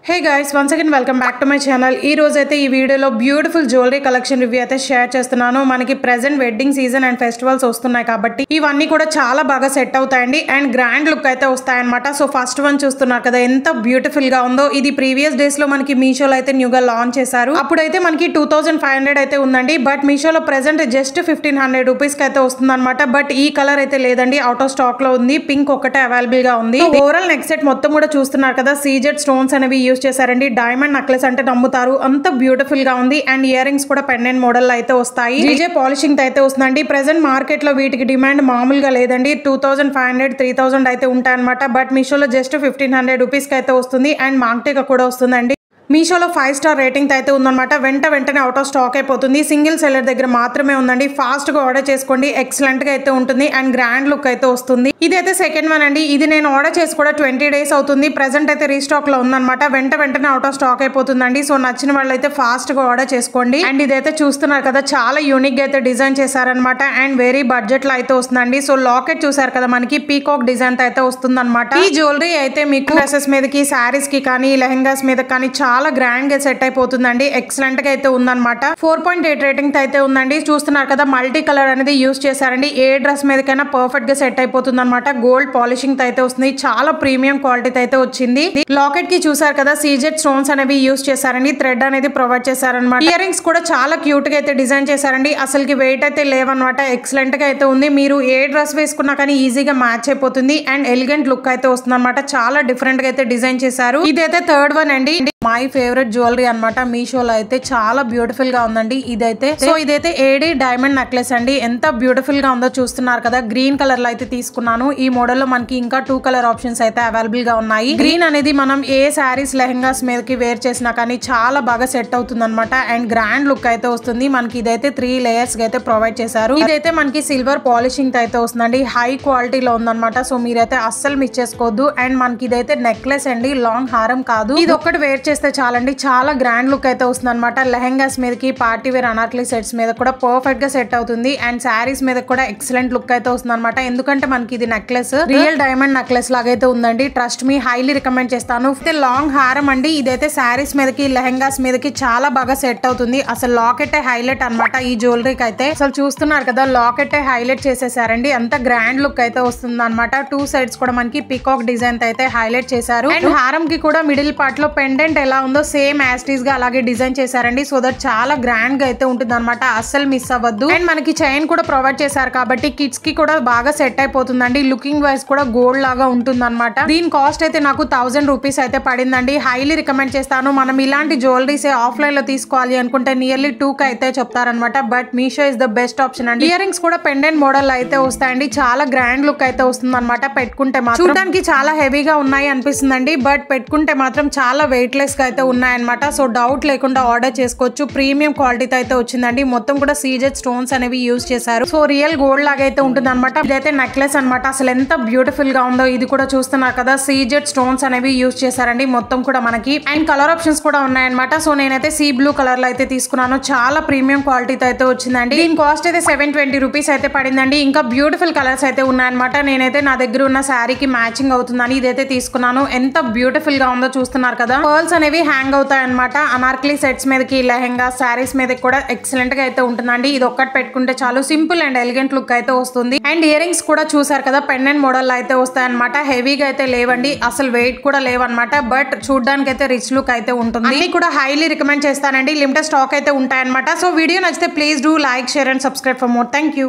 Hey guys, once again welcome back to my channel. ఈ రోజు అయితే ఈ వీడియోలో బ్యూటిఫుల్ జ్యువెలరీ కలెక్షన్ రివ్యూ అయితే షేర్ చేస్తున్నాను. మనకి present wedding season and festivals వస్తున్నాయి కాబట్టి ఇవన్నీ కూడా చాలా బాగా సెట్ అవుతాయండి అండ్ గ్రాండ్ లుక్ అయితే వస్తాయన్నమాట. సో ఫస్ట్ వన్ చూస్తున్నారు కదా ఎంత బ్యూటిఫుల్ గా ఉందో. ఇది ప్రీవియస్ డేస్ లో మనకి మీషోలో అయితే న్యూగా లాంచ్ చేశారు. అప్పుడైతే మనకి 2500 అయితే ఉందండి. బట్ మీషోలో ప్రెజెంట్ జస్ట్ 1500 రూపీస్ కి అయితే వస్తుంది అనమాట. బట్ ఈ కలర్ అయితే లేదండి, అవుట్ ఆఫ్ స్టాక్ లో ఉంది. పింక్ ఒకటే అవైలబుల్ గా ఉంది. ఓవరాల్ నెక్ సెట్ మొత్తం కూడా చూస్తున్నారు కదా, సీజెడ్ స్టోన్స్ అనేవి యూజ్ చేశారండి. డైమండ్ నెక్లెస్ అంటే నమ్ముతారు, అంత బ్యూటిఫుల్ గా ఉంది. అండ్ ఇయర్ రింగ్స్ కూడా పెండెంట్ మోడల్ అయితే వస్తాయి. డీజే పాలిషింగ్ అయితే వస్తుందండి. ప్రెసెంట్ మార్కెట్ లో వీటికి డిమాండ్ మామూలుగా లేదండి. 2500 3000 అయితే ఉంటాయి అనమాట. బట్ మీషోలో జస్ట్ 1500 రూపీస్ కి అయితే వస్తుంది. అండ్ మాంగ్టేక్ కూడా వస్తుందండి. మీషోలో 5 స్టార్ రేటింగ్ అయితే ఉందన్నమాట. వెంటనే అవుట్ ఆఫ్ స్టాక్ అయిపోతుంది. సింగిల్ సెల్లర్ దగ్గర మాత్రమే ఉందండి. ఫాస్ట్ గా ఆర్డర్ చేసుకోండి, ఎక్సలెంట్ గా అయితే ఉంటుంది అండ్ గ్రాండ్ లుక్ అయితే వస్తుంది. ఇదైతే సెకండ్ వన్ అండి. ఇది నేను ఆర్డర్ చేసి కూడా 20 డేస్ అవుతుంది. ప్రెసెంట్ అయితే రీస్టాక్ లో ఉందన్నమాట. వెంటనే అవుట్ ఆఫ్ స్టాక్ అయిపోతుందండి. సో నచ్చిన వాళ్ళు అయితే ఫాస్ట్ గా ఆర్డర్ చేసుకోండి. అండ్ ఇదైతే చూస్తున్నారు కదా, చాలా యూనిక్ గా అయితే డిజైన్ చేశారనమాట. అండ్ వెరీ బడ్జెట్ లో అయితే వస్తుందండి. సో లాకెట్ చూసారు కదా, మనకి పీకాక్ డిజైన్ అయితే వస్తుంది అనమాట. ఈ జ్యువెలరీ అయితే మీకు డ్రెస్సెస్ మీదకి, శారీస్ కి కానీ, లెహెంగాస్ మీద కానీ చాలా గ్రాండ్ గా సెట్ అయిపోతుందండి. ఎక్సలెంట్ గా అయితే ఉందన్నమాట. 4.8 రేటింగ్ అయితే ఉందండి. చూస్తున్నారు కదా, మల్టీ కలర్ అనేది యూజ్ చేశారండి. ఏ డ్రెస్ మీదకైనా పర్ఫెక్ట్ గా సెట్ అయిపోతుంది అనమాట. గోల్డ్ పాలిషింగ్ అయితే వస్తుంది. చాలా ప్రీమియం క్వాలిటీ అయితే వచ్చింది. లాకెట్ కి చూసారు కదా, సీజెడ్ స్టోన్స్ అనేవి యూజ్ చేశారండి. థ్రెడ్ అనేది ప్రొవైడ్ చేశారనమాట. ఇయర్ రింగ్స్ కూడా చాలా క్యూట్ గా అయితే డిజైన్ చేశారండి. అసలుకి వెయిట్ అయితే లేవన్నమాట. ఎక్సలెంట్ గా అయితే ఉంది. మీరు ఏ డ్రెస్ వేసుకున్నా కానీ ఈజీగా మ్యాచ్ అయిపోతుంది. అండ్ ఎలిగెంట్ లుక్ అయితే వస్తుంది అనమాట. చాలా డిఫరెంట్ గా అయితే డిజైన్ చేశారు. ఇదైతే థర్డ్ వన్ అండి. మై ఫేవరెట్ జ్యువెలరీ అనమాట. మీషోలో అయితే చాలా బ్యూటిఫుల్ గా ఉందండి. ఇదైతే ఏడి డైమండ్ నెక్లెస్ అండి. ఎంత బ్యూటిఫుల్ గా ఉందో చూస్తున్నారు కదా. గ్రీన్ కలర్ లో అయితే తీసుకున్నాను. ఈ మోడల్ లో మనకి ఇంకా 2 కలర్ ఆప్షన్స్ అయితే అవైలబుల్ గా ఉన్నాయి. గ్రీన్ అనేది మనం ఏ శారీస్, లెహెంగాస్ మీదకి వేర్ చేసినా కానీ చాలా బాగా సెట్ అవుతుంది అనమాట. అండ్ గ్రాండ్ లుక్ అయితే వస్తుంది. మనకి ఇదైతే 3 లేయర్స్ అయితే ప్రొవైడ్ చేశారు. ఇదైతే మనకి సిల్వర్ పాలిషింగ్ అయితే వస్తుందండి. హై క్వాలిటీలో ఉందన్నమాట. సో మీరైతే అస్సలు మిస్ చేసుకోవద్దు. అండ్ మనకి ఇదైతే నెక్లెస్ అండి, లాంగ్ హారం కాదు. ఇది ఒక్కటి వేర్ చేస్తే చాలండి, చాలా గ్రాండ్ లుక్ అయితే వస్తుంది అనమాట. లెహెంగాస్ మీదకి, పార్టీ వేర్ అనార్కలి సెట్స్ మీద కూడా పర్ఫెక్ట్ గా సెట్ అవుతుంది. అండ్ శారీస్ మీద కూడా ఎక్సలెంట్ లుక్ అయితే వస్తుంది అనమాట. ఎందుకంటే మనకి ఇది నెక్లెస్ రియల్ డైమండ్ నెక్లెస్ లాగైతే ఉందండి. ట్రస్ట్ మీ, హైలీ రికమెండ్ చేస్తాను. లాంగ్ హారం అండి. ఇదైతే శారీస్ మీదకి, లెహెంగాస్ మీదకి చాలా బాగా సెట్ అవుతుంది. అసలు లాకెట్ హైలైట్ అనమాట ఈ జ్యువెలరీకి అయితే. అసలు చూస్తున్నారు కదా, లాకెట్ హైలైట్ చేసేసారండి. అంత గ్రాండ్ లుక్ అయితే వస్తుంది అనమాట. 2 సైడ్స్ కూడా మనకి పికాక్ డిజైన్ అయితే హైలైట్ చేశారు. అండ్ హారం కి కూడా మిడిల్ పార్ట్ లో పెండెంట్ ఎలా ఉందో సేమ్ యాస్టీస్ గా అలాగే డిజైన్ చేశారండి. సో దట్ చాలా గ్రాండ్ గా అయితే ఉంటుంది అనమాట. అస్సలు మిస్ అవ్వద్దు. అండ్ మనకి చైన్ కూడా ప్రొవైడ్ చేశారు కాబట్టి కిడ్స్ కి కూడా బాగా సెట్ అయిపోతుందండి. లుకింగ్ వైజ్ కూడా గోల్డ్ లాగా ఉంటుంది అనమాట. దీని కాస్ట్ అయితే నాకు 1000 రూపీస్ అయితే పడిందండి. హైలీ రికమెండ్ చేస్తాను. మనం ఇలాంటి జ్యువెలరీస్ ఆఫ్లైన్ లో తీసుకోవాలి అనుకుంటే నియర్లీ 2K అయితే చెప్తారనమాట. But Meesho is the best option అండి. ఇయర్ రింగ్స్ కూడా పెండెంట్ మోడల్ అయితే వస్తాయండి. చాలా గ్రాండ్ లుక్ అయితే వస్తుంది అనమాట. పెట్టుకుంటే మాత్రం చూడడానికి చాలా హెవీగా ఉన్నాయి అనిపిస్తుందండి. బట్ పెట్టుకుంటే మాత్రం చాలా వెయిట్ లెస్ గా అయితే ఉన్నాయన్నమాట. సో డౌట్ లేకుండా ఆర్డర్ చేసుకోవచ్చు. ప్రీమియం క్వాలిటీతో అయితే వచ్చిందండి. మొత్తం కూడా సీజెడ్ స్టోన్స్ అనేవి యూజ్ చేశారు. సో రియల్ గోల్డ్ లాగా అయితే ఉంటుంది అనమాట. ఇదైతే నెక్లెస్ అనమాట. అసలు ఎంత బ్యూటిఫుల్ గా ఉందో. ఇది కూడా చూస్తున్నారు కదా, సీజెడ్ స్టోన్స్ అనేవి యూజ్ చేశారండి మొత్తం కూడా మనకి. అండ్ కలర్ ఆప్షన్స్ కూడా ఉన్నాయన్నమాట. సో నేనైతే సీ బ్లూ కలర్ లో అయితే తీసుకున్నాను. చాలా ప్రీమియం క్వాలిటీతో అయితే వచ్చిందండి. దీని కాస్ట్ అయితే 720 రూపీస్ అయితే పడిందండి. ఇంకా బ్యూటిఫుల్ కలర్స్ అయితే ఉన్నాయన్నమాట. నేనైతే నా దగ్గర ఉన్న శారీకి మ్యాచింగ్ అవుతుందని ఇదైతే తీసుకున్నాను. ఎంత బ్యూటిఫుల్ గా ఉందో చూస్తున్నారు కదా. పర్ల్స్ అనేవి హ్యాంగ్ అవుతాయి అనమాట. అనార్కలి సెట్స్ మీదకి, లెహెంగా, శారీస్ మీద కూడా ఎక్సలెంట్ గా అయితే ఉంటుందండి. ఇది ఒక్కటి పెట్టుకుంటే చాలు, సింపుల్ అండ్ ఎలిగెంట్ లుక్ అయితే వస్తుంది. అండ్ ఇయర్ రింగ్స్ కూడా చూసారు కదా, పెండెంట్ మోడల్ అయితే వస్తాయి అనమాట. హెవీగా అయితే లేవండి, అసలు వెయిట్ కూడా లేవన్నమాట. బట్ చూడడానికి అయితే రిచ్ లుక్ అయితే ఉంటుంది. అన్ని కూడా హైలీ రికమెండ్ చేస్తానండి. లిమిటెడ్ స్టాక్ అయితే ఉంటాయన్నమాట. సో వీడియో నచ్చితే please do like, share and subscribe for more. Thank you.